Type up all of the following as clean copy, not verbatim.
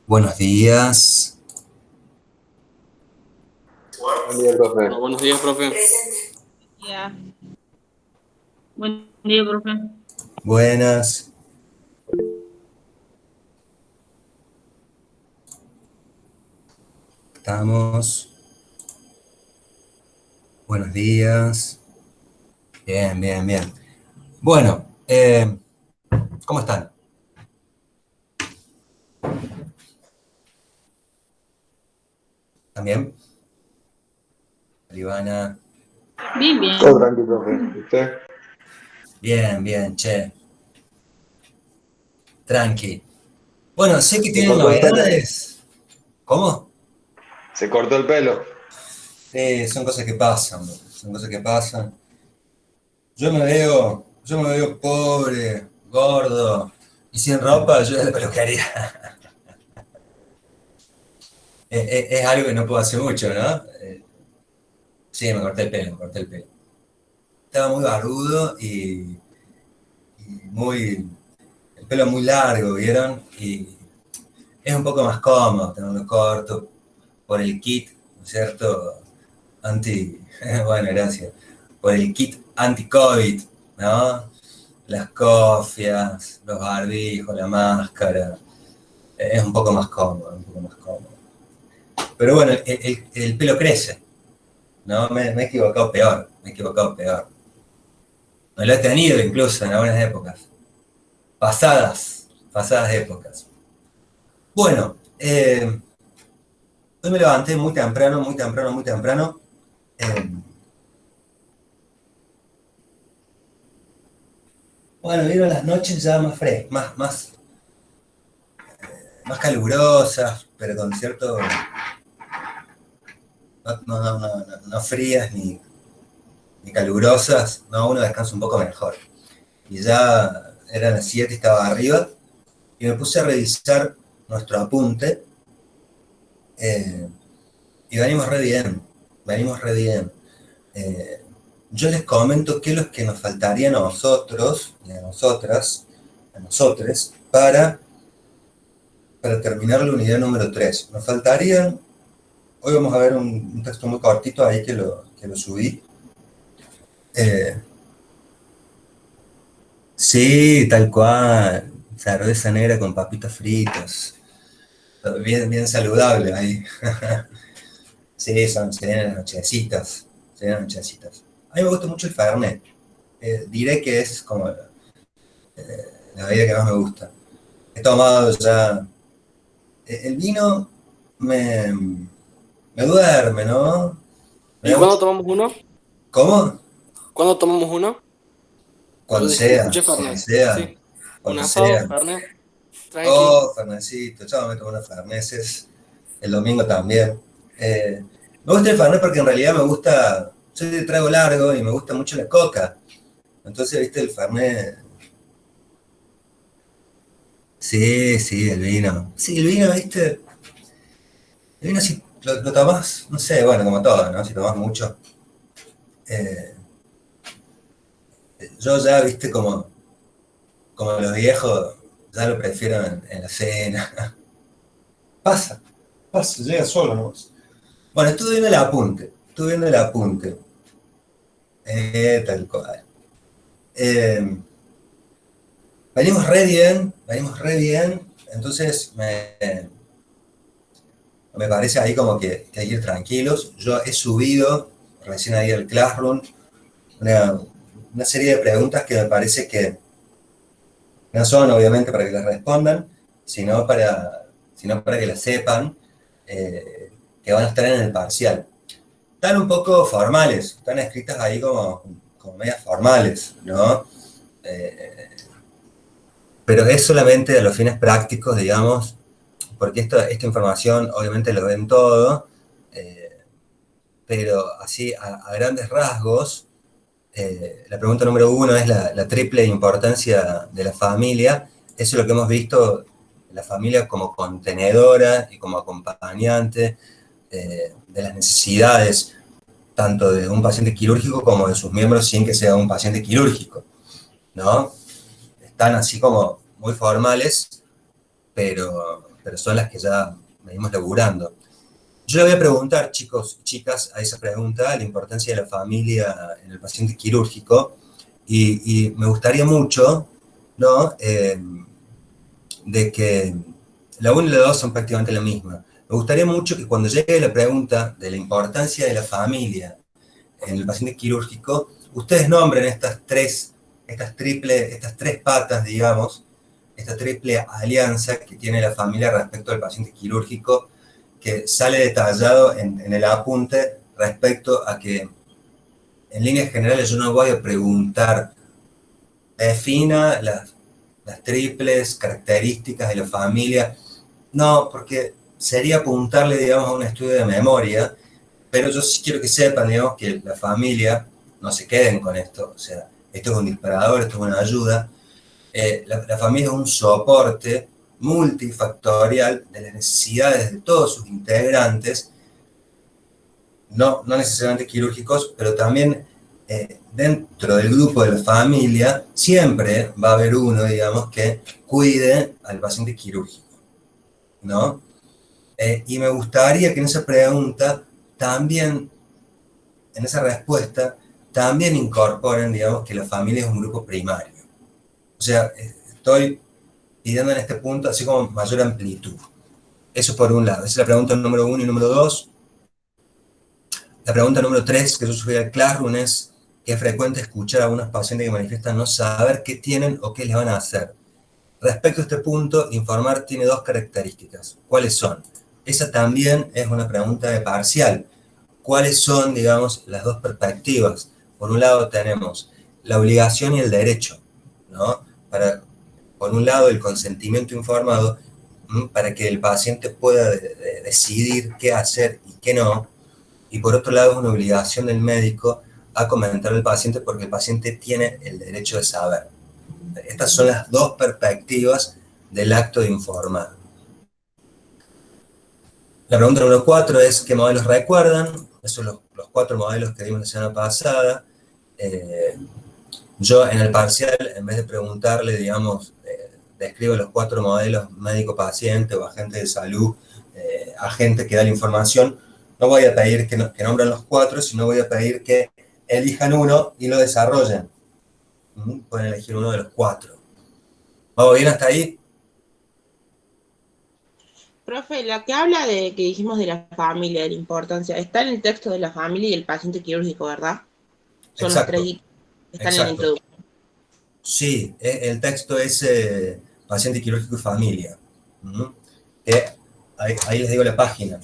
Buenos días. Buen día, profe. Buenos días, profe. Ya. Buen día, profe. Buenas. Estamos. Buenos días. Bien, bien, bien. Bueno, ¿cómo están? ¿También? Ivana. Bien, Todo bien. tranquilo, profe. ¿Usted? Bien, bien, che. Tranqui. Bueno, sé que ¿Se tienen cortó el pelo? novedades. ¿Cómo? ¿Se cortó el pelo? Son cosas que pasan, bro. Son cosas que pasan. Yo me veo pobre, gordo y sin ropa, yo de la peluquería. Es algo que no puedo hacer mucho, ¿no? Sí, me corté el pelo, me corté el pelo. Estaba muy barbudo y muy, el pelo muy largo, ¿vieron? Y es un poco más cómodo tenerlo corto por el kit, ¿no es cierto? Anti, bueno, gracias. Por el kit anti-COVID, ¿no? Las cofias, los barbijos, la máscara. Es un poco más cómodo, un poco más cómodo. Pero bueno, el pelo crece, ¿no? Me he equivocado peor, me he equivocado peor. Me lo he tenido incluso en algunas épocas. Pasadas épocas. Bueno, hoy me levanté muy temprano, muy temprano, muy temprano. Eh, bueno, vieron las noches ya más frescas, más calurosas, pero con cierto, no frías ni calurosas, no, uno descansa un poco mejor. Y ya eran las 7 y estaba arriba, y me puse a revisar nuestro apunte, eh, y venimos re bien, venimos re bien. Eh, yo les comento que los que nos faltaría a nosotros y a nosotras, a nosotres, para terminar la unidad número 3. Nos faltarían, hoy vamos a ver un texto muy cortito ahí que lo subí. Eh, sí, tal cual, cerveza negra con papitas fritas, bien, bien saludable ahí. Sí, serían las nochecitas, serían las nochecitas. A mí me gusta mucho el Fernet. Diré que es como la bebida que más me gusta. He tomado ya. El vino me duerme, ¿no? Me ¿Y da cuándo mucho. tomamos uno? ¿Cómo? ¿Cuándo tomamos uno? Cuando Le sea, escuché cuando Fernet. sea, Sí. Un cuando asado, sea. Fernet. Tranqui. Oh, Fernecito, yo me tomo unos Ferneses. El domingo también. Me gusta el Fernet porque en realidad me gusta. Soy de trago largo y me gusta mucho la coca. Entonces, viste, el Fernet. Sí, sí, el vino. Sí, el vino, viste. El vino si lo tomás, no sé, bueno, como todo, ¿no? Si tomás mucho. eh, yo ya, viste, como los viejos, ya lo prefiero en la cena. Pasa, pasa, llega solo, ¿no? Bueno, estuve viendo el apunte. Tal cual. Eh, venimos re bien, entonces me parece ahí como que hay que ir tranquilos. Yo he subido recién ahí al Classroom una, una serie de preguntas que me parece que no son obviamente para que las respondan, sino sino para que las sepan, que van a estar en el parcial. Están un poco formales, están escritas ahí como medias formales, ¿no? Eh, pero es solamente a los fines prácticos, digamos, porque esta información obviamente lo ven todo, eh, pero así a grandes rasgos, la pregunta número uno es la triple importancia de la familia. Eso es lo que hemos visto, la familia como contenedora y como acompañante de las necesidades tanto de un paciente quirúrgico como de sus miembros sin que sea un paciente quirúrgico, ¿no? Están así como muy formales, pero son las que ya venimos laburando. Yo le voy a preguntar, chicos, chicas, a esa pregunta, la importancia de la familia en el paciente quirúrgico, y me gustaría mucho, ¿no? De que la 1 y la 2 son prácticamente la misma. Me gustaría mucho que cuando llegue la pregunta de la importancia de la familia en el paciente quirúrgico, ustedes nombren estas tres patas, digamos, esta triple alianza que tiene la familia respecto al paciente quirúrgico, que sale detallado en el apunte respecto a que, en líneas generales, yo no voy a preguntar, defina las triples características de la familia. No, porque sería apuntarle, digamos, a un estudio de memoria, pero yo sí quiero que sepan, digamos, que la familia, no se queden con esto, o sea, esto es un disparador, esto es una ayuda. La familia es un soporte multifactorial de las necesidades de todos sus integrantes, no necesariamente quirúrgicos, pero también dentro del grupo de la familia siempre va a haber uno, digamos, que cuide al paciente quirúrgico, ¿no? Y me gustaría que en esa pregunta también, en esa respuesta, también incorporen, digamos, que la familia es un grupo primario. O sea, estoy pidiendo en este punto así como mayor amplitud. Eso por un lado. Esa es la pregunta número 1 y número 2. La pregunta número 3 que yo subí al Classroom es que es frecuente escuchar a algunos pacientes que manifiestan no saber qué tienen o qué les van a hacer. Respecto a este punto, informar tiene 2 características. ¿Cuáles son? Esa también es una pregunta de parcial. ¿Cuáles son, digamos, las 2 perspectivas? Por un lado tenemos la obligación y el derecho, ¿no? Por un lado, el consentimiento informado, para que el paciente pueda decidir qué hacer y qué no. Y por otro lado, es una obligación del médico a comentar al paciente porque el paciente tiene el derecho de saber. Estas son las 2 perspectivas del acto de informar. La pregunta número 4 es ¿qué modelos recuerdan? Esos son los 4 modelos que vimos la semana pasada. Yo en el parcial, en vez de preguntarle, digamos, describo los 4 modelos médico-paciente o agente de salud, agente que da la información. No voy a pedir que nombren los 4, sino voy a pedir que elijan uno y lo desarrollen. Pueden elegir uno de los 4. ¿Vamos bien hasta ahí? Profe, la que habla de que dijimos de la familia, de la importancia, está en el texto de la familia y el paciente quirúrgico, ¿verdad? Son Exacto. los 3 que están en la introducción. Sí, el texto es paciente quirúrgico y familia. Ahí les digo la página.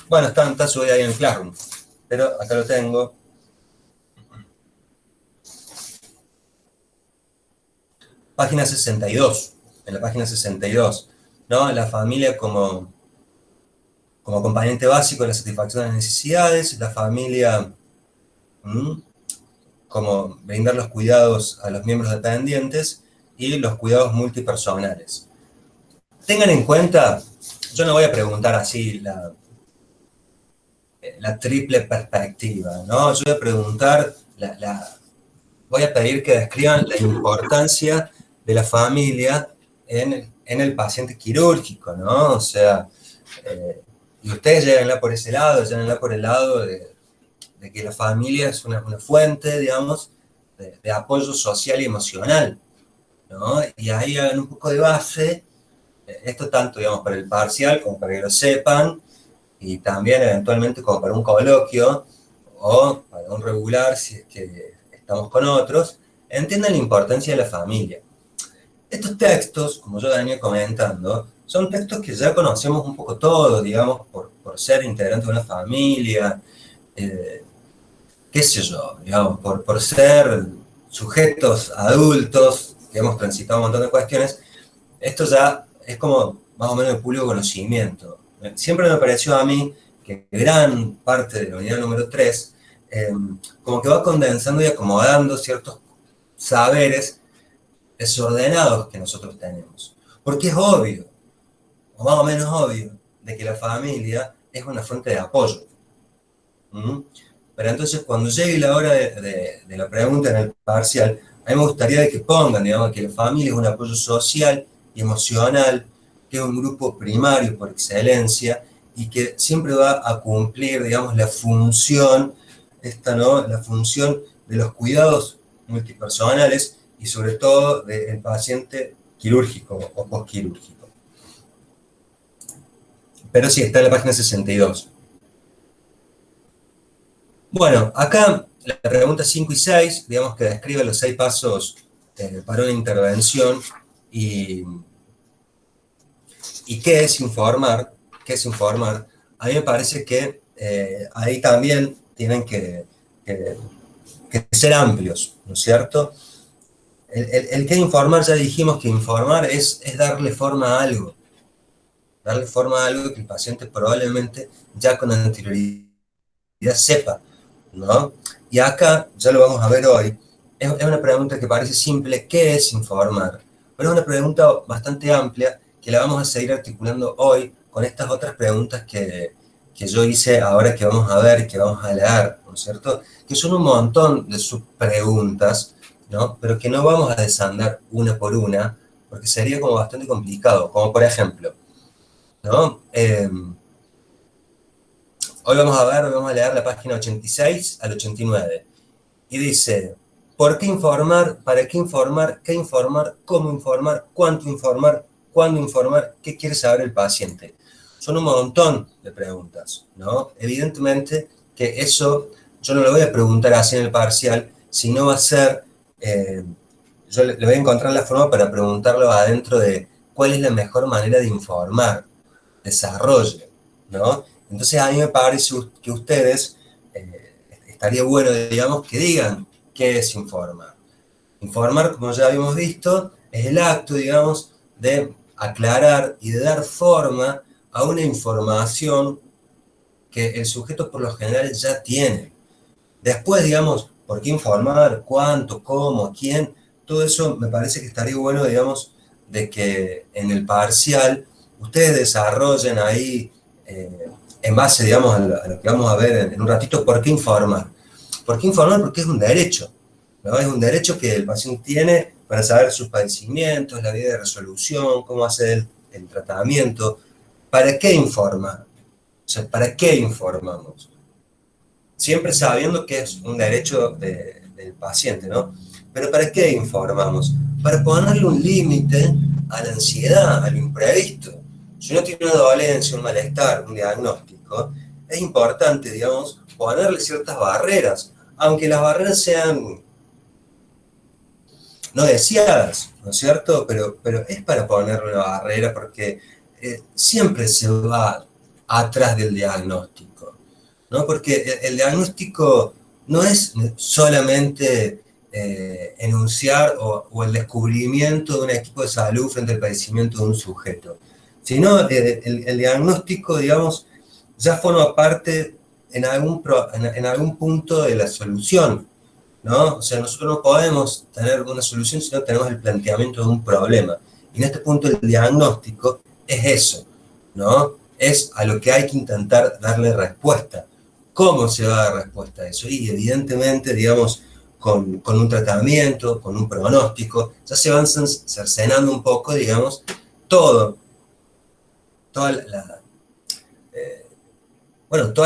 Bueno, está subido ahí en el Classroom, pero acá lo tengo. Página 62, en la página 62, ¿no? La familia como componente básico de la satisfacción de las necesidades, la familia como brindar los cuidados a los miembros dependientes y los cuidados multipersonales. Tengan en cuenta, yo no voy a preguntar así la triple perspectiva, ¿no? Yo voy a preguntar, voy a pedir que describan la importancia de la familia en el paciente quirúrgico, ¿no? O sea, y ustedes llévenla por ese lado, llévenla por el lado de que la familia es una fuente, digamos, de apoyo social y emocional, ¿no? Y ahí hagan un poco de base, esto tanto, digamos, para el parcial como para que lo sepan, y también eventualmente como para un coloquio o para un regular, si es que estamos con otros, entiendan la importancia de la familia. Estos textos, como yo venía comentando, son textos que ya conocemos un poco todos, digamos, por ser integrantes de una familia, qué sé yo, digamos, por ser sujetos adultos, que hemos transitado un montón de cuestiones. Esto ya es como más o menos de público conocimiento. Siempre me pareció a mí que gran parte de la unidad número 3 como que va condensando y acomodando ciertos saberes desordenados que nosotros tenemos. Porque es obvio, o más o menos obvio, de que la familia es una fuente de apoyo. Pero entonces cuando llegue la hora de la pregunta en el parcial, a mí me gustaría que pongan, digamos, que la familia es un apoyo social y emocional que es un grupo primario por excelencia y que siempre va a cumplir, digamos, la función, ¿no? La función de los cuidados multipersonales y sobre todo del paciente quirúrgico o postquirúrgico. Pero sí, está en la página 62. Bueno, acá la pregunta 5 y 6, digamos que describe los 6 pasos para una intervención y qué es informar, qué es informar. A mí me parece que ahí también tienen que ser amplios, ¿no es cierto? El que informar, ya dijimos que informar es darle forma a algo. Darle forma a algo que el paciente probablemente ya con anterioridad sepa, ¿no? Y acá, ya lo vamos a ver hoy, es una pregunta que parece simple, ¿qué es informar? Pero es una pregunta bastante amplia que la vamos a seguir articulando hoy con estas otras preguntas que yo hice ahora que vamos a ver, que vamos a leer, ¿no es cierto? Que son un montón de subpreguntas, ¿no? Pero que no vamos a desandar una por una, porque sería como bastante complicado, como por ejemplo, ¿no? Hoy vamos a leer la página 86 al 89. Y dice, ¿por qué informar? ¿Para qué informar? ¿Qué informar? ¿Cómo informar? ¿Cuánto informar? ¿Cuándo informar? ¿Qué quiere saber el paciente? Son un montón de preguntas, ¿no? Evidentemente que eso yo no lo voy a preguntar así en el parcial, sino va a ser, yo le voy a encontrar la forma para preguntarlo adentro de cuál es la mejor manera de informar, desarrollo, ¿no? Entonces a mí me parece que ustedes, estaría bueno, digamos, que digan qué es informar. Informar, como ya habíamos visto, es el acto, digamos, de aclarar y de dar forma a una información que el sujeto por lo general ya tiene. Después, digamos, ¿por qué informar? ¿Cuánto? ¿Cómo? ¿Quién? Todo eso me parece que estaría bueno, digamos, de que en el parcial ustedes desarrollen ahí, en base, digamos, a lo que vamos a ver en un ratito, ¿por qué informar? ¿Por qué informar? Porque es un derecho, ¿no? Es un derecho que el paciente tiene para saber sus padecimientos, la vía de resolución, cómo hacer el tratamiento. ¿Para qué informar? O sea, ¿para qué informamos? Siempre sabiendo que es un derecho del paciente, ¿no? Pero ¿para qué informamos? Para ponerle un límite a la ansiedad, a lo imprevisto. Si uno tiene una dolencia, un malestar, un diagnóstico, es importante, digamos, ponerle ciertas barreras, aunque las barreras sean no deseadas, ¿no es cierto? Pero es para ponerle una barrera porque siempre se va atrás del diagnóstico, ¿no? Porque el diagnóstico no es solamente enunciar o el descubrimiento de un equipo de salud frente al padecimiento de un sujeto, sino el diagnóstico, digamos, ya forma parte en algún punto de la solución, ¿no? O sea, nosotros no podemos tener una solución si no tenemos el planteamiento de un problema. Y en este punto el diagnóstico es eso, ¿no? Es a lo que hay que intentar darle respuesta. ¿Cómo se va a dar respuesta a eso? Y evidentemente, digamos, con un tratamiento, con un pronóstico, ya se van cercenando un poco, digamos, todas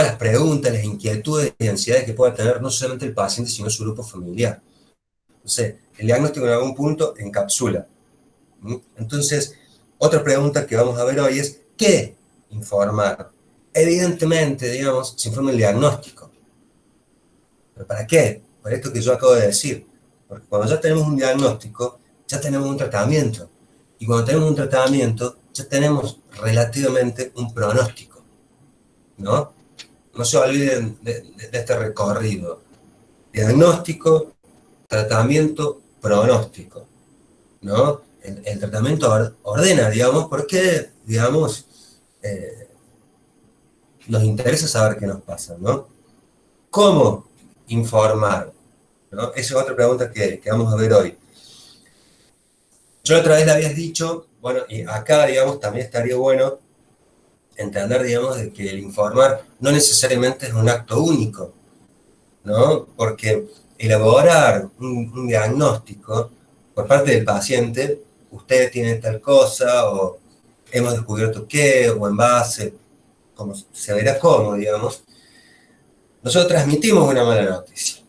las preguntas, las inquietudes y ansiedades que pueda tener no solamente el paciente, sino su grupo familiar. Entonces, el diagnóstico en algún punto encapsula. Entonces, otra pregunta que vamos a ver hoy es, ¿qué informar? Evidentemente, digamos, se informa el diagnóstico. ¿Pero para qué? Para esto que yo acabo de decir. Porque cuando ya tenemos un diagnóstico, ya tenemos un tratamiento. Y cuando tenemos un tratamiento, ya tenemos relativamente un pronóstico, ¿no? No se olviden de este recorrido. Diagnóstico, tratamiento, pronóstico, ¿no? El tratamiento ordena, digamos, porque, digamos, nos interesa saber qué nos pasa, ¿no? ¿Cómo informar? ¿No? Esa es otra pregunta que vamos a ver hoy. Yo la otra vez le habías dicho, bueno, y acá, digamos, también estaría bueno entender, digamos, de que el informar no necesariamente es un acto único, ¿no? Porque elaborar un diagnóstico por parte del paciente, usted tiene tal cosa, o hemos descubierto qué, o en base, como se verá cómo, digamos, nosotros transmitimos una mala noticia.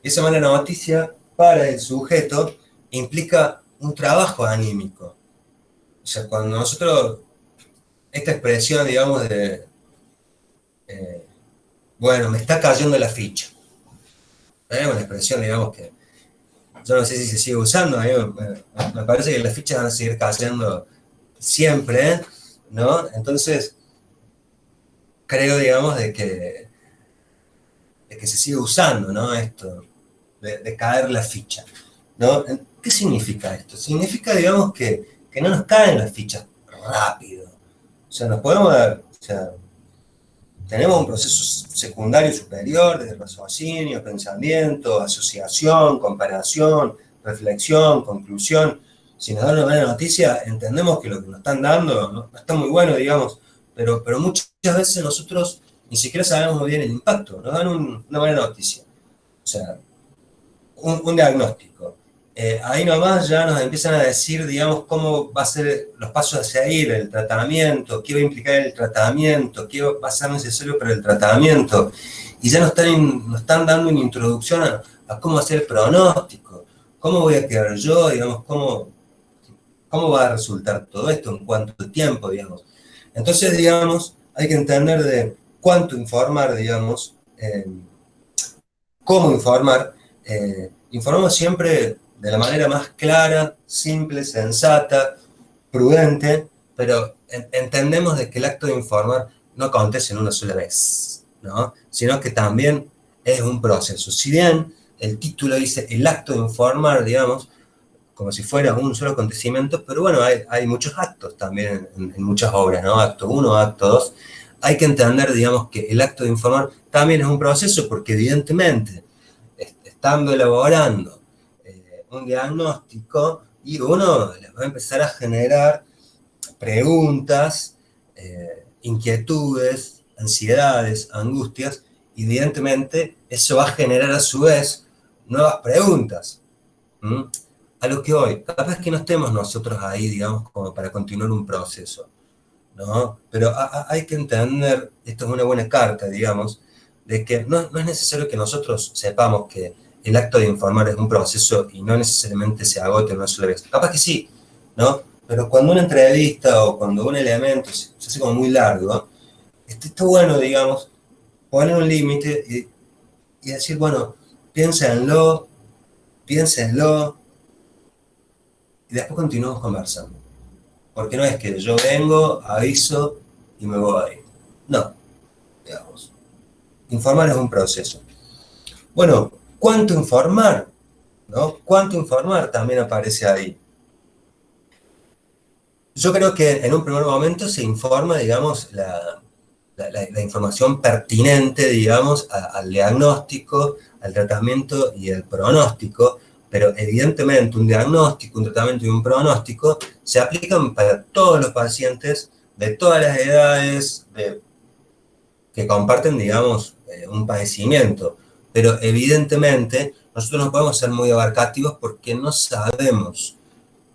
Esa mala noticia para el sujeto implica un trabajo anímico. O sea, cuando nosotros, esta expresión, digamos, de, bueno, me está cayendo la ficha. Una expresión, digamos, que yo no sé si se sigue usando, a mí me parece que las fichas van a seguir cayendo siempre, ¿no? Entonces, creo, digamos, de que se sigue usando, ¿no? Esto, de caer la ficha, ¿no? ¿Qué significa esto? Significa, digamos, que no nos caen las fichas rápido. O sea, nos podemos dar, o sea, tenemos un proceso secundario superior de raciocinio, pensamiento, asociación, comparación, reflexión, conclusión. Si nos dan una buena noticia, entendemos que lo que nos están dando no está muy bueno, digamos, pero muchas veces nosotros ni siquiera sabemos muy bien el impacto. Nos dan una buena noticia. O sea, un diagnóstico. Ahí nomás ya nos empiezan a decir, digamos, cómo va a ser los pasos a seguir, el tratamiento, qué va a implicar el tratamiento, qué va a ser necesario para el tratamiento. Y ya nos están dando una introducción a cómo hacer el pronóstico, cómo voy a quedar yo, digamos, cómo va a resultar todo esto, en cuánto tiempo, digamos. Entonces, digamos, hay que entender de cuánto informar, digamos, cómo informar. Informamos siempre de la manera más clara, simple, sensata, prudente, pero entendemos de que el acto de informar no acontece en una sola vez, ¿no? Sino que también es un proceso. Si bien el título dice el acto de informar, digamos, como si fuera un solo acontecimiento, pero bueno, hay muchos actos también en muchas obras, ¿no? Acto 1, acto 2. Hay que entender, digamos, que el acto de informar también es un proceso, porque evidentemente, estando elaborando un diagnóstico, y uno les va a empezar a generar preguntas, inquietudes, ansiedades, angustias, y evidentemente eso va a generar a su vez nuevas preguntas. A lo que hoy, capaz que no estemos nosotros ahí, digamos, como para continuar un proceso, ¿no? Pero hay que entender, esto es una buena carta, digamos, de que no es necesario que nosotros sepamos que el acto de informar es un proceso y no necesariamente se agote en una sola vez. Capaz que sí, ¿no? Pero cuando una entrevista o cuando un elemento se hace como muy largo, está bueno, digamos, poner un límite y decir, bueno, piénsenlo, y después continuamos conversando. Porque no es que yo vengo, aviso y me voy. No, digamos. Informar es un proceso. Bueno, ¿cuánto informar? ¿No? ¿Cuánto informar? También aparece ahí. Yo creo que en un primer momento se informa, digamos, la información pertinente, digamos, al diagnóstico, al tratamiento y al pronóstico, pero evidentemente un diagnóstico, un tratamiento y un pronóstico se aplican para todos los pacientes de todas las edades que comparten, digamos, un padecimiento. Pero evidentemente nosotros no podemos ser muy abarcativos porque no sabemos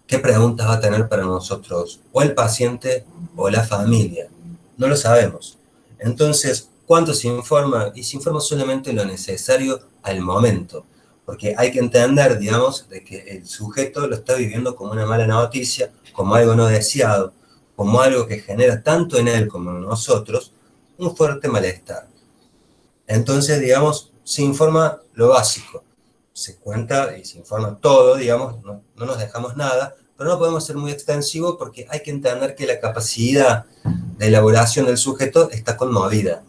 qué preguntas va a tener para nosotros o el paciente o la familia. No lo sabemos. Entonces, ¿cuánto se informa? Y se informa solamente lo necesario al momento. Porque hay que entender, digamos, de que el sujeto lo está viviendo como una mala noticia, como algo no deseado, como algo que genera tanto en él como en nosotros un fuerte malestar. Entonces, digamos, se informa lo básico. Se cuenta y se informa todo, digamos, no nos dejamos nada, pero no podemos ser muy extensivos porque hay que entender que la capacidad de elaboración del sujeto está conmovida,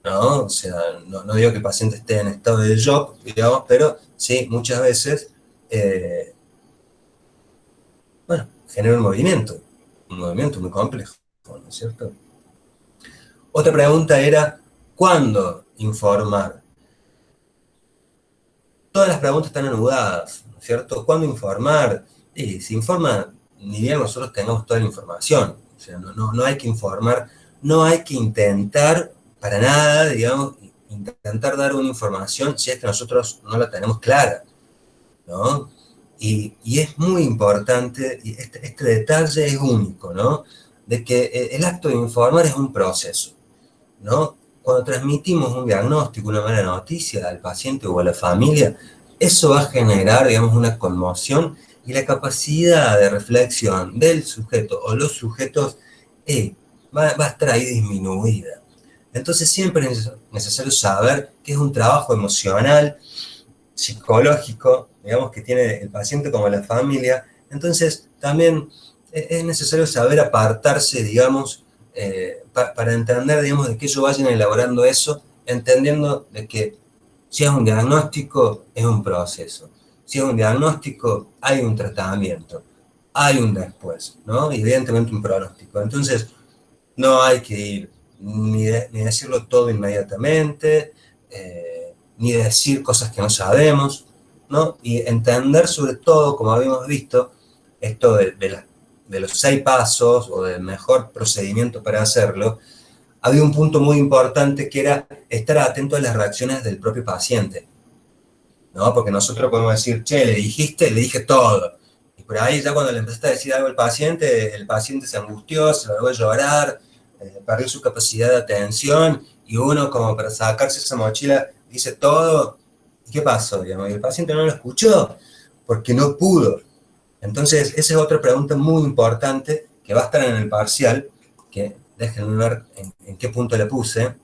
¿no? O sea, no digo que el paciente esté en estado de shock, digamos, pero sí, muchas veces, genera un movimiento muy complejo, ¿no es cierto? Otra pregunta era, ¿cuándo informar? Todas las preguntas están anudadas, ¿no es cierto? ¿Cuándo informar? Se informa, ni bien nosotros tengamos toda la información. O sea, no hay que informar, no hay que intentar para nada, digamos, intentar dar una información si es que nosotros no la tenemos clara, ¿no? Y es muy importante, y este detalle es único, ¿no? de que el acto de informar es un proceso, ¿no? Cuando transmitimos un diagnóstico, una mala noticia al paciente o a la familia, eso va a generar, digamos, una conmoción y la capacidad de reflexión del sujeto o los sujetos va a estar ahí disminuida. Entonces siempre es necesario saber que es un trabajo emocional, psicológico, digamos, que tiene el paciente como la familia. Entonces también es necesario saber apartarse, digamos, para entender, digamos, de que ellos vayan elaborando eso, entendiendo de que si es un diagnóstico, es un proceso. Si es un diagnóstico, hay un tratamiento, hay un después, ¿no? Y evidentemente un pronóstico. Entonces, no hay que ir ni decirlo todo inmediatamente, ni decir cosas que no sabemos, ¿no? Y entender sobre todo, como habíamos visto, esto de los 6 pasos o del mejor procedimiento para hacerlo. Había un punto muy importante que era estar atento a las reacciones del propio paciente, ¿no? Porque nosotros podemos decir, che, le dije todo. Y por ahí ya cuando le empezaste a decir algo al paciente, el paciente se angustió, se largó a llorar, perdió su capacidad de atención, y uno, como para sacarse esa mochila, dice todo. ¿Y qué pasó? Digamos? Y el paciente no lo escuchó porque no pudo. Entonces, esa es otra pregunta muy importante que va a estar en el parcial, que déjenme ver en qué punto le puse.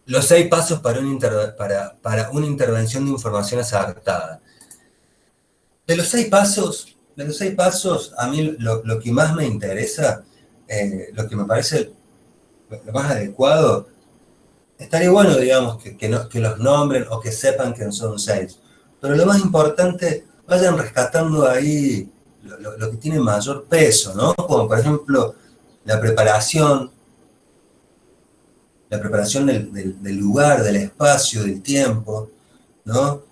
Los 6 pasos para una intervención de información acertada. De los 6 pasos, a mí lo que más me interesa, lo que me parece lo más adecuado, estaría bueno, digamos, que los nombren o que sepan que son 6. Pero lo más importante, vayan rescatando ahí lo que tiene mayor peso, ¿no? Como por ejemplo la preparación del lugar, del espacio, del tiempo, ¿no?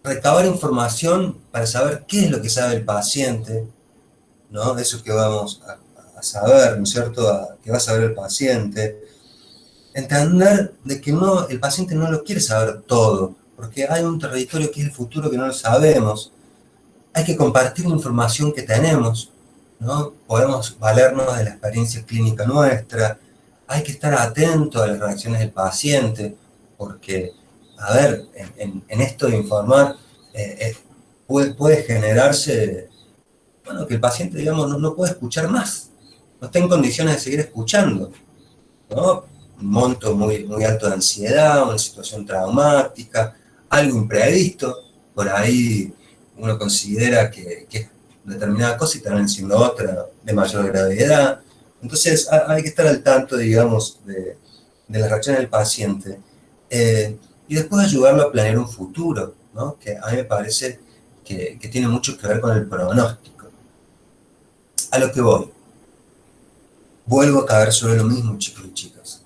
Recabar información para saber qué es lo que sabe el paciente, ¿no? Eso que vamos a saber, ¿no es cierto? Que va a saber el paciente. Entender de que el paciente no lo quiere saber todo, porque hay un territorio que es el futuro que no lo sabemos. Hay que compartir la información que tenemos, ¿no? Podemos valernos de la experiencia clínica nuestra. Hay que estar atento a las reacciones del paciente, porque, a ver, en esto de informar, puede generarse, bueno, que el paciente, digamos, no puede escuchar más, no está en condiciones de seguir escuchando, ¿no? Un monto muy, muy alto de ansiedad, una situación traumática, algo imprevisto, por ahí uno considera que es determinada cosa y termina siendo otra de mayor gravedad. Entonces hay que estar al tanto, digamos, de las reacciones del paciente, y después ayudarlo a planear un futuro, ¿no? Que a mí me parece que tiene mucho que ver con el pronóstico. A lo que voy. Vuelvo a caer sobre lo mismo, chicos y chicas.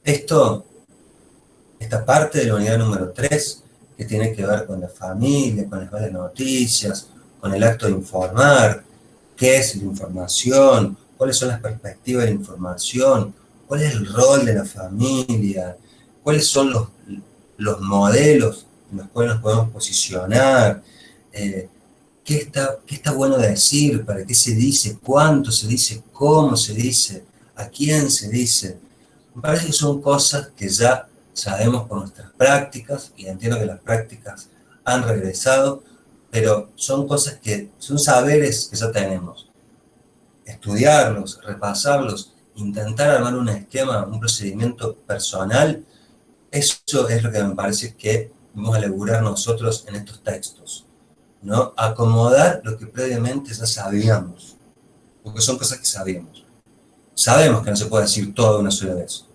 Esta parte de la unidad número 3, que tiene que ver con la familia, con las malas noticias, con el acto de informar, qué es la información, cuáles son las perspectivas de la información, cuál es el rol de la familia, cuáles son los modelos en los cuales nos podemos posicionar, qué está bueno decir, para qué se dice, cuánto se dice, cómo se dice, a quién se dice. Me parece que son cosas que ya sabemos por nuestras prácticas, y entiendo que las prácticas han regresado, pero son cosas son saberes que ya tenemos. Estudiarlos, repasarlos, intentar armar un esquema, un procedimiento personal, eso es lo que me parece que vamos a elaborar nosotros en estos textos, ¿no? Acomodar lo que previamente ya sabíamos, porque son cosas que sabíamos. Sabemos que no se puede decir todo de una sola vez.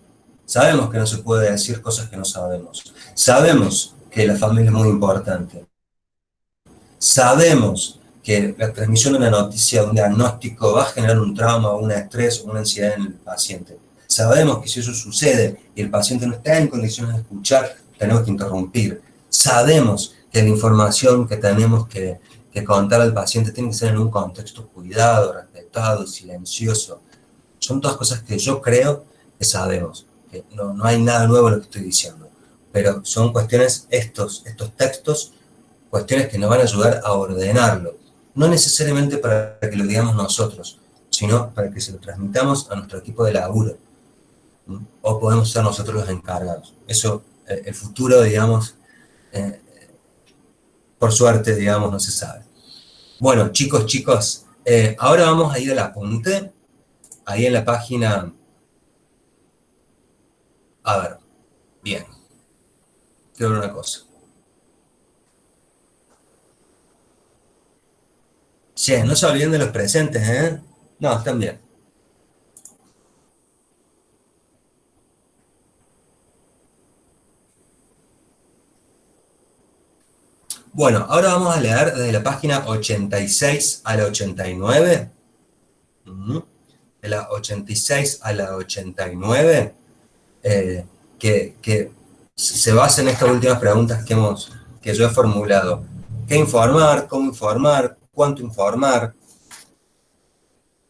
Sabemos que no se puede decir cosas que no sabemos. Sabemos que la familia es muy importante. Sabemos que la transmisión de una noticia, de un diagnóstico, va a generar un trauma, un estrés o una ansiedad en el paciente. Sabemos que si eso sucede y el paciente no está en condiciones de escuchar, tenemos que interrumpir. Sabemos que la información que tenemos que contar al paciente tiene que ser en un contexto cuidado, respetado, silencioso. Son todas cosas que yo creo que sabemos. Que no hay nada nuevo en lo que estoy diciendo. Pero son cuestiones, estos textos, cuestiones que nos van a ayudar a ordenarlo. no necesariamente para que lo digamos nosotros, sino para que se lo transmitamos a nuestro equipo de laburo. O podemos ser nosotros los encargados. Eso, el futuro, digamos, eh, por suerte, digamos, no se sabe. Bueno, chicos, ahora vamos a ir al apunte, ahí en la página, a ver, bien, quiero ver una cosa. Che, no se olviden de los presentes, ¿eh? No, están bien. Bueno, ahora vamos a leer desde la página 86 a la 89. De la 86 a la 89, que se basa en estas últimas preguntas que yo he formulado. ¿Qué informar? ¿Cómo informar? ¿Cuánto informar?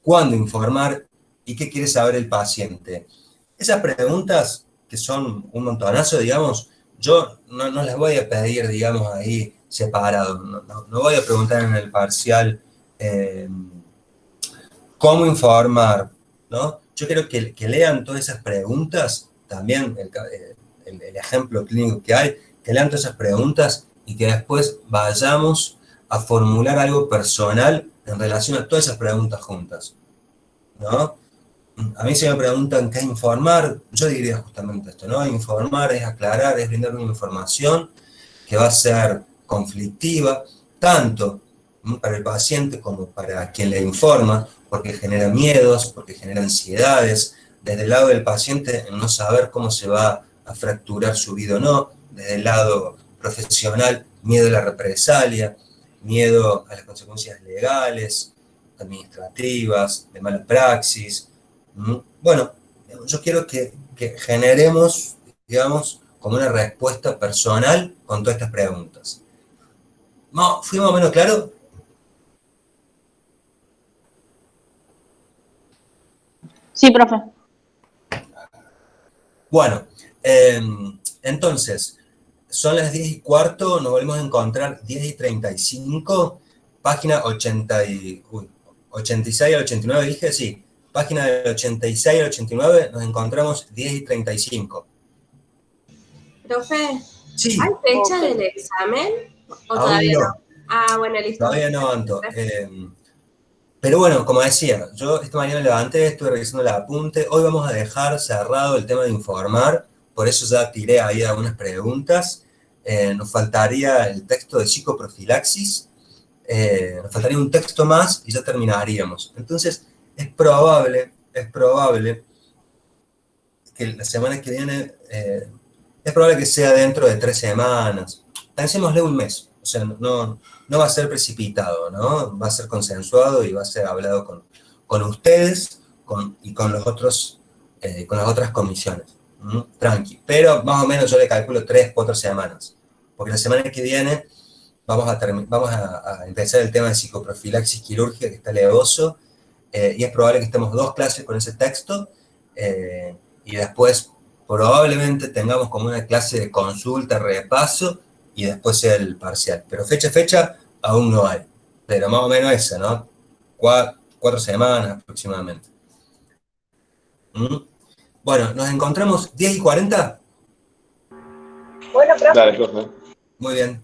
¿Cuándo informar? ¿Y qué quiere saber el paciente? Esas preguntas, que son un montonazo, digamos, yo no las voy a pedir, digamos, ahí separado. No voy a preguntar en el parcial cómo informar, ¿no? Yo quiero que lean todas esas preguntas, también el ejemplo clínico que hay, que lean todas esas preguntas y que después vayamos a formular algo personal en relación a todas esas preguntas juntas, ¿no? A mí si me preguntan qué informar, yo diría justamente esto, ¿no? Informar es aclarar, es brindar una información que va a ser conflictiva, tanto para el paciente como para quien le informa, porque genera miedos, porque genera ansiedades, desde el lado del paciente en no saber cómo se va a fracturar su vida o no, desde el lado profesional, miedo a la represalia, miedo a las consecuencias legales, administrativas, de mala praxis. Bueno, yo quiero que generemos, digamos, como una respuesta personal con todas estas preguntas. ¿No? ¿Fui más o menos claro? Sí, profe. Bueno, entonces, son las 10:15, nos volvemos a encontrar 10:35, página 86 al 89, dije, sí, página del 86 al 89, nos encontramos 10:35. Profe, ¿hay Sí, fecha del examen o aún todavía no, no? Ah, bueno, listo. todavía no, Anto. Pero bueno, como decía, yo esta mañana me levanté, estuve revisando el apunte. Hoy vamos a dejar cerrado el tema de informar, por eso ya tiré ahí algunas preguntas. Nos faltaría el texto de psicoprofilaxis, nos faltaría un texto más y ya terminaríamos. Entonces, es probable que la semana que viene, es probable que sea dentro de 3 semanas. Pensémosle un mes, o sea, no va a ser precipitado, ¿no? Va a ser consensuado y va a ser hablado con ustedes y con los otros, con las otras comisiones. Tranqui. Pero más o menos yo le calculo 3, 4 semanas. Porque la semana que viene vamos a empezar el tema de psicoprofilaxis quirúrgica, que está levoso, y es probable que estemos 2 clases con ese texto, y después probablemente tengamos como una clase de consulta, repaso, y después sea el parcial. Pero fecha, aún no hay. Pero más o menos esa, ¿no? 4 semanas aproximadamente. Bueno, nos encontramos 10:40. Dale, profe. Muy bien.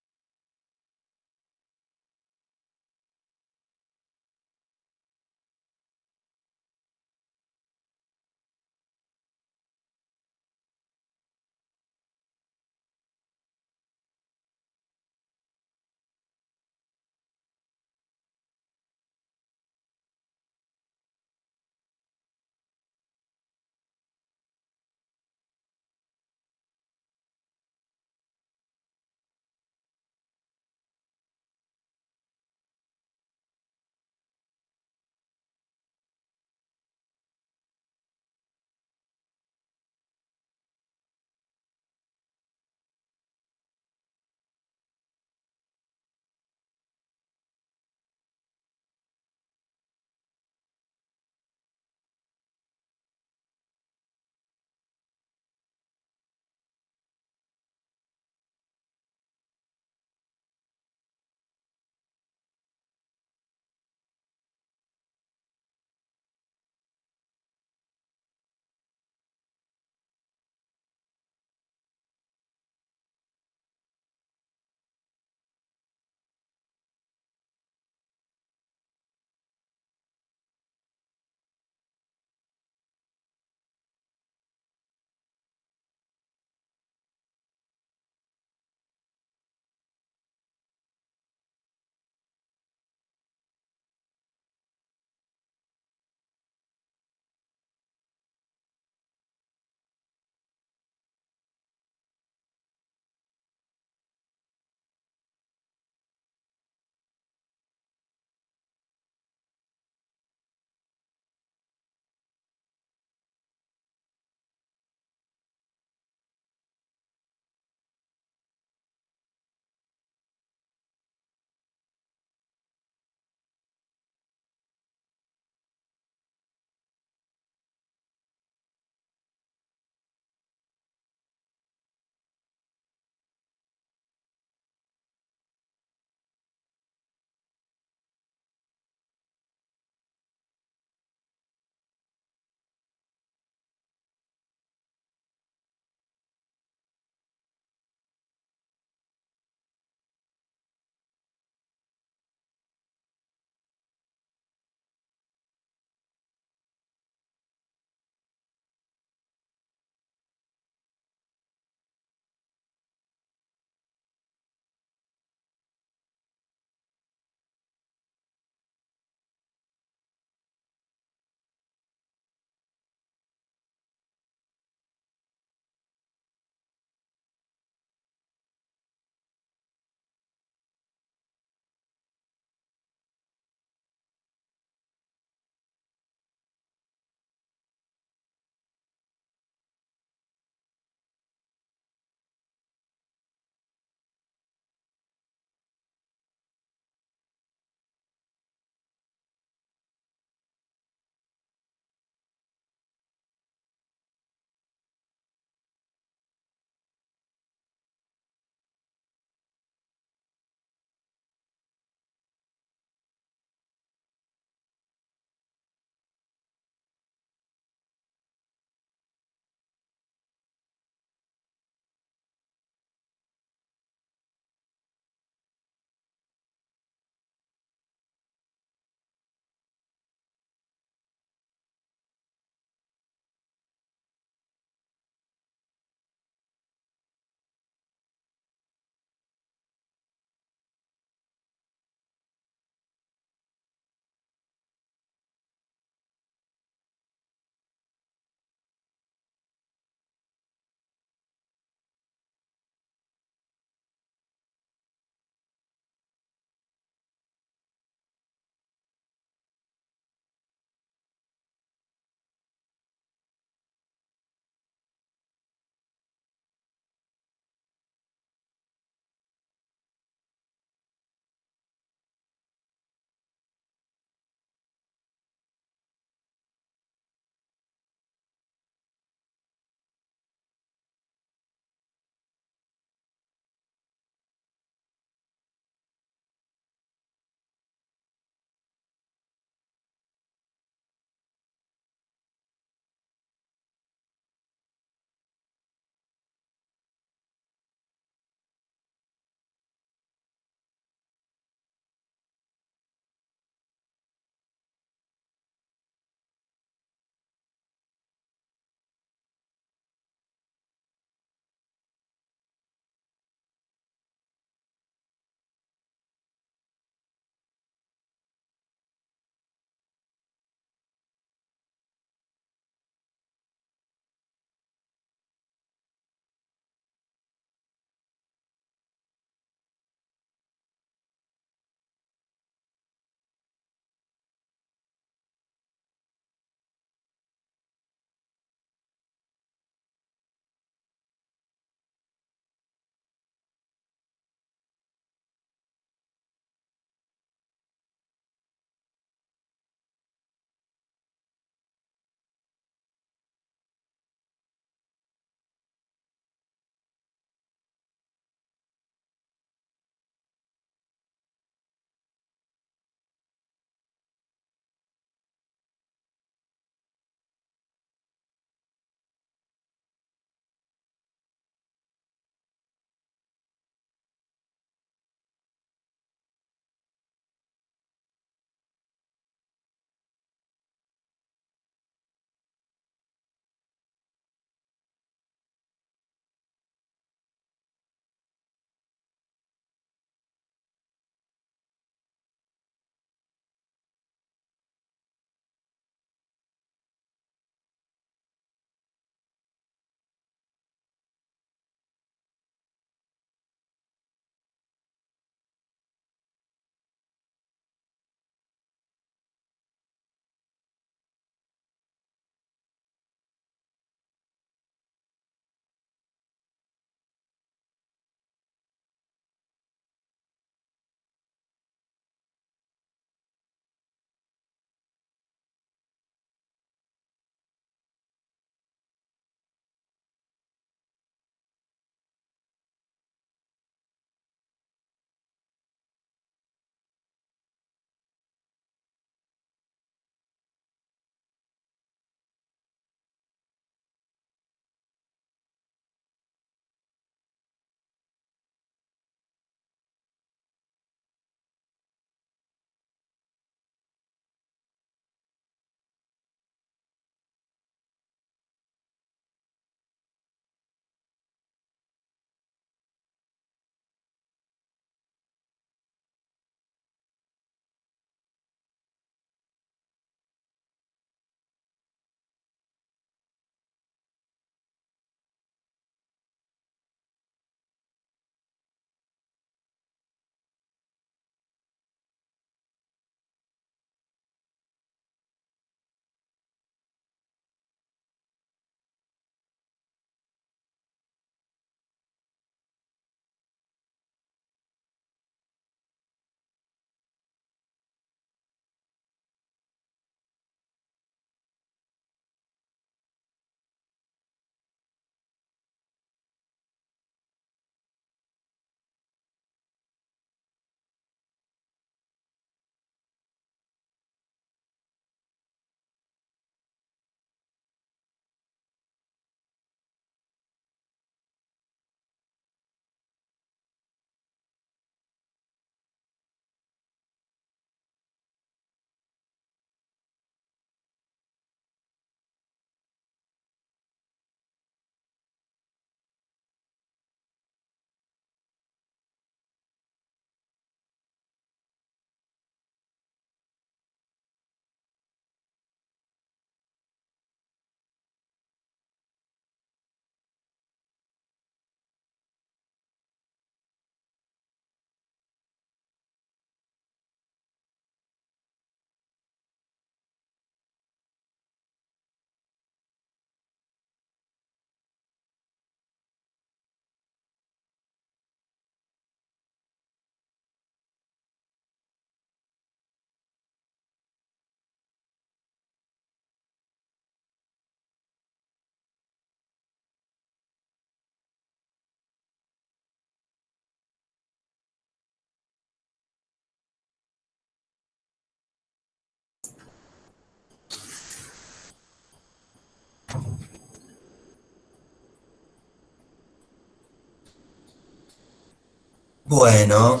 Bueno,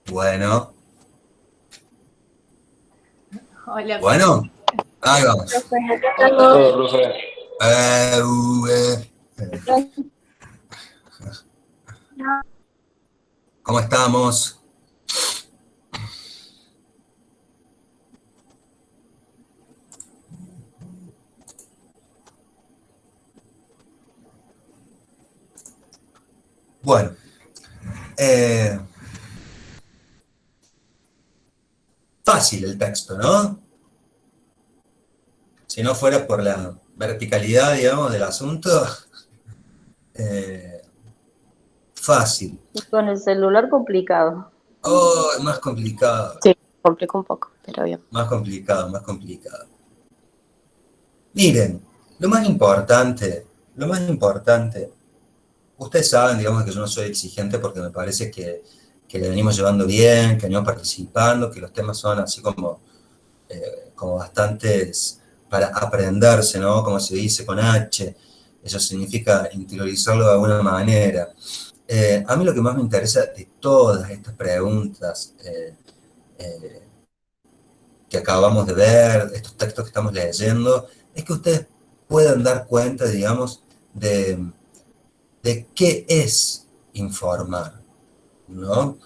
bueno, Hola, bueno, ahí vamos. Todo, profe. Eh, uh, eh. ¿Cómo estamos? Bueno, fácil el texto, ¿no? Si no fuera por la verticalidad, digamos, del asunto, eh, fácil. Y con el celular complicado. Oh, es más complicado, Sí, complica un poco, pero bien. más complicado, más complicado. Miren, lo más importante, ustedes saben, digamos, que yo no soy exigente porque me parece que le venimos llevando bien, que venimos participando, que los temas son así como bastantes para aprenderse, ¿no? Como se dice con H, eso significa interiorizarlo de alguna manera. A mí lo que más me interesa de todas estas preguntas eh, que acabamos de ver, estos textos que estamos leyendo, es que ustedes puedan dar cuenta, digamos, de qué es informar, ¿no?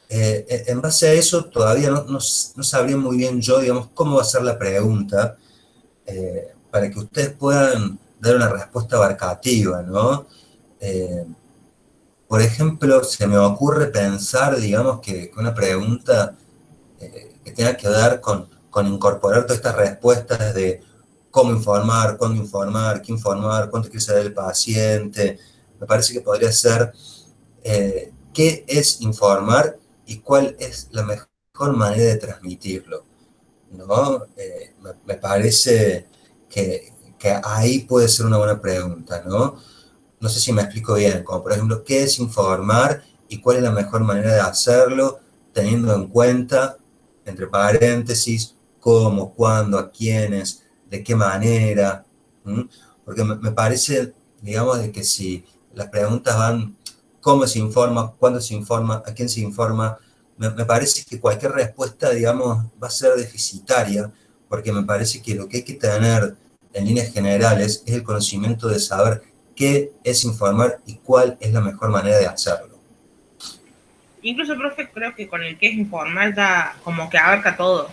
En base a eso, todavía no sabría muy bien yo, digamos, cómo va a ser la pregunta para que ustedes puedan dar una respuesta abarcativa, ¿no? Eh, por ejemplo, se me ocurre pensar, digamos, que una pregunta que tenga que ver con incorporar todas estas respuestas de cómo informar, cuándo informar, qué informar, cuánto quiere saber el paciente. Me parece que podría ser qué es informar y cuál es la mejor manera de transmitirlo, ¿no? Me parece que ahí puede ser una buena pregunta, ¿no? No sé si me explico bien, como por ejemplo, ¿qué es informar y cuál es la mejor manera de hacerlo, teniendo en cuenta, entre paréntesis, cómo, cuándo, a quiénes, de qué manera? ¿Mm? Porque me parece, digamos, de que si las preguntas van, ¿cómo se informa? ¿Cuándo se informa? ¿A quién se informa? Me parece que cualquier respuesta, digamos, va a ser deficitaria, porque me parece que lo que hay que tener en líneas generales es el conocimiento de saber qué es informar y cuál es la mejor manera de hacerlo. Incluso, profe, creo que con el que es informal ya como que abarca todo.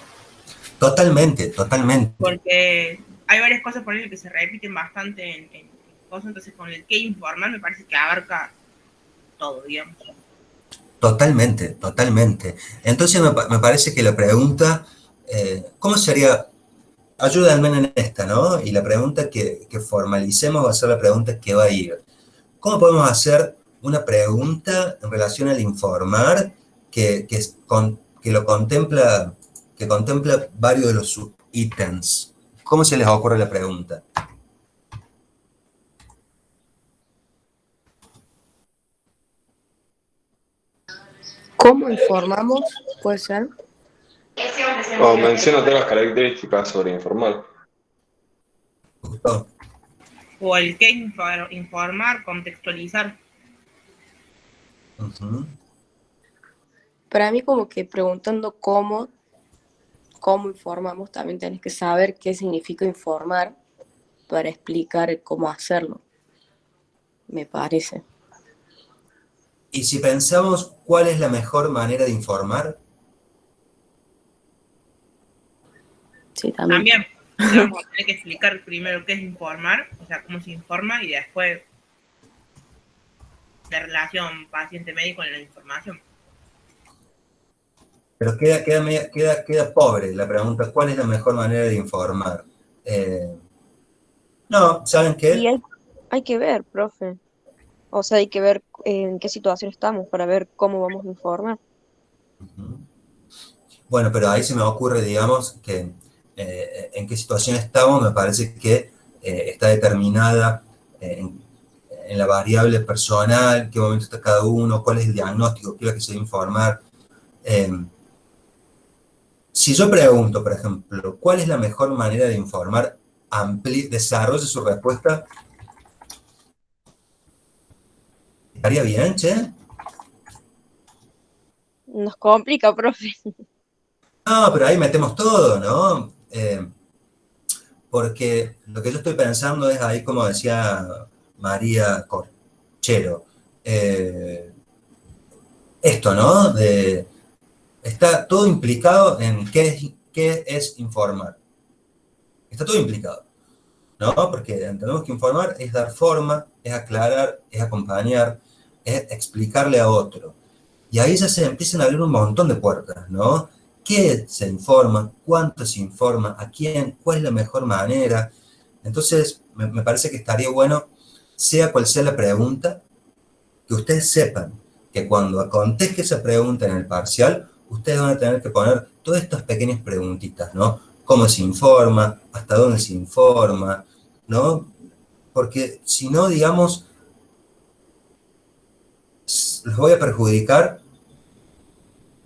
Totalmente, totalmente. Porque hay varias cosas por ahí que se repiten bastante en cosas, entonces con el que informal me parece que abarca todo, digamos. Totalmente, totalmente. Entonces me parece que la pregunta, ¿cómo sería? Ayúdenme en esta, ¿no? Y la pregunta que formalicemos va a ser la pregunta que va a ir. ¿Cómo podemos hacer una pregunta en relación al informar que lo contempla, que contempla varios de los subítems? ¿Cómo se les ocurre la pregunta? ¿Cómo informamos? ¿Puede ser? O menciona todas las características sobre informar. ¿Gustó? O el que informar, contextualizar. Uh-huh. Para mí como que preguntando cómo informamos, también tenés que saber qué significa informar para explicar cómo hacerlo, me parece. Y si pensamos cuál es la mejor manera de informar, Sí, también. Vamos a tener que explicar primero qué es informar, o sea, cómo se informa, y después la relación paciente-médico en la información. pero queda pobre la pregunta, ¿cuál es la mejor manera de informar? No, ¿saben qué? Y hay que ver, profe. O sea, hay que ver en qué situación estamos para ver cómo vamos a informar. Bueno, pero ahí se me ocurre, digamos, que en qué situación estamos, me parece que está determinada en la variable personal, qué momento está cada uno, cuál es el diagnóstico, qué es lo que se debe informar. Si yo pregunto, por ejemplo, ¿cuál es la mejor manera de informar? Desarrolle su respuesta ¿Estaría bien, che? Nos complica, profe. No, pero ahí metemos todo, ¿no? Porque lo que yo estoy pensando es ahí, como decía María Corchero, esto, ¿no? Está todo implicado en qué es informar. Está todo implicado, ¿no? Porque entendemos que informar es dar forma, es aclarar, es acompañar, es explicarle a otro. Y ahí ya se empiezan a abrir un montón de puertas, ¿no? ¿Qué se informa? ¿Cuánto se informa? ¿A quién? ¿Cuál es la mejor manera? Entonces, me parece que estaría bueno, sea cual sea la pregunta, que ustedes sepan que cuando conteste esa pregunta en el parcial, ustedes van a tener que poner todas estas pequeñas preguntitas, ¿no? ¿Cómo se informa? ¿Hasta dónde se informa? ¿No? Porque si no, digamos, los voy a perjudicar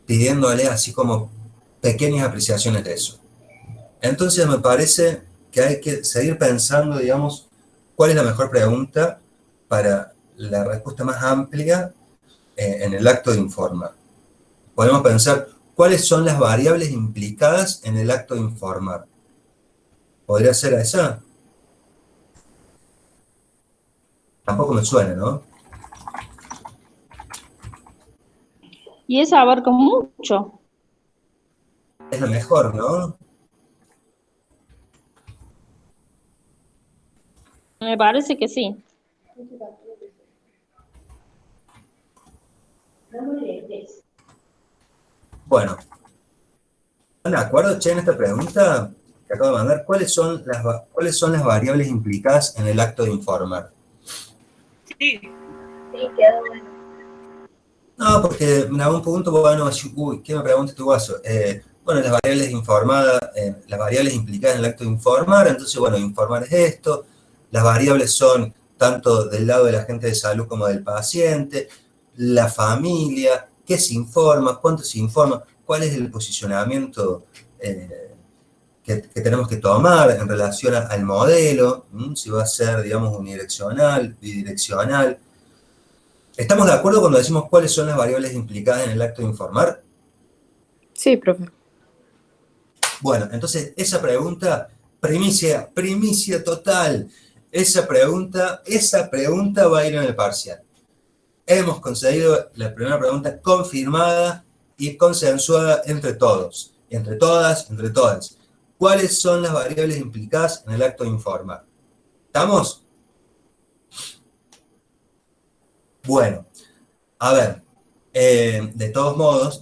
pidiéndole así como pequeñas apreciaciones de eso. Entonces me parece que hay que seguir pensando, digamos, cuál es la mejor pregunta para la respuesta más amplia en el acto de informar. Podemos pensar cuáles son las variables implicadas en el acto de informar. ¿Podría ser esa? Tampoco me suena, ¿no? Y esa abarca mucho. Es lo mejor, ¿no? Me parece que sí. Bueno, ¿están de acuerdo, che, en esta pregunta que acabo de mandar? ¿Cuáles son las variables implicadas en el acto de informar? Sí, quedó bueno. No, porque en algún punto, bueno, uy, ¿qué me preguntas tu vaso? Bueno, las variables informadas, las variables implicadas en el acto de informar, entonces, bueno, informar es esto, las variables son tanto del lado del agente de salud como del paciente, la familia, qué se informa, cuánto se informa, cuál es el posicionamiento que tenemos que tomar en relación al modelo, si va a ser, digamos, unidireccional, bidireccional. ¿Estamos de acuerdo cuando decimos cuáles son las variables implicadas en el acto de informar? Sí, profe. Bueno, entonces esa pregunta, primicia total, esa pregunta va a ir en el parcial. Hemos conseguido la primera pregunta confirmada y consensuada entre todos, entre todas, entre todas. ¿Cuáles son las variables implicadas en el acto de informar? ¿Estamos? Bueno, a ver, de todos modos,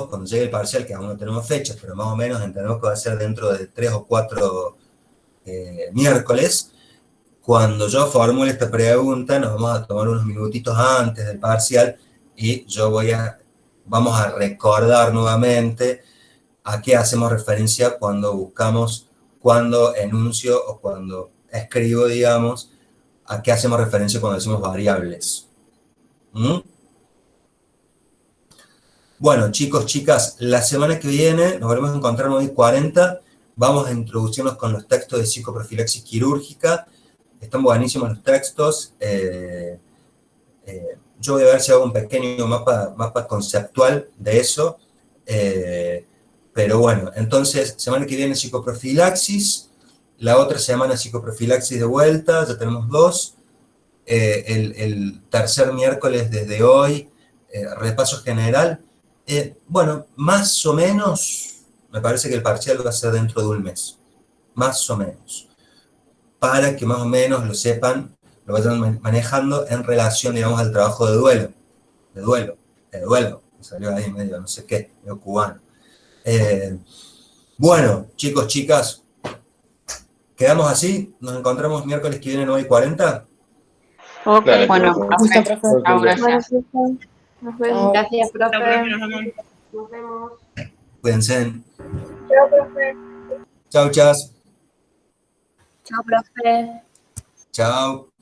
cuando llegue el parcial, que aún no tenemos fechas, pero más o menos entendemos que va a ser dentro de 3 o 4 miércoles, cuando yo formule esta pregunta, nos vamos a tomar unos minutitos antes del parcial y vamos a recordar nuevamente a qué hacemos referencia cuando enuncio o cuando escribo, digamos, a qué hacemos referencia cuando decimos variables. Bueno, chicos, chicas, la semana que viene nos volvemos a encontrar 9:40. Vamos a introducirnos con los textos de psicoprofilaxis quirúrgica. Están buenísimos los textos. Yo voy a ver si hago un pequeño mapa conceptual de eso. Pero bueno, entonces, semana que viene psicoprofilaxis. La otra semana psicoprofilaxis de vuelta, ya tenemos 2. El tercer miércoles desde hoy, repaso general. Bueno, más o menos, me parece que el parcial va a ser dentro de un mes. Más o menos. Para que más o menos lo sepan, lo vayan manejando en relación, digamos, al trabajo de duelo. De duelo. Me salió ahí medio, no sé qué, medio cubano. Bueno, chicos, chicas, quedamos así. Nos encontramos miércoles que viene 9:40. Ok, Dale, bueno, profe. profe. Ok, Ahora ya. ya. Nos vemos. Gracias, Chao, profe, profe. nos vemos. Nos vemos. Cuídense. Chao, profe. Chau, chas. Chao, profe. Chao.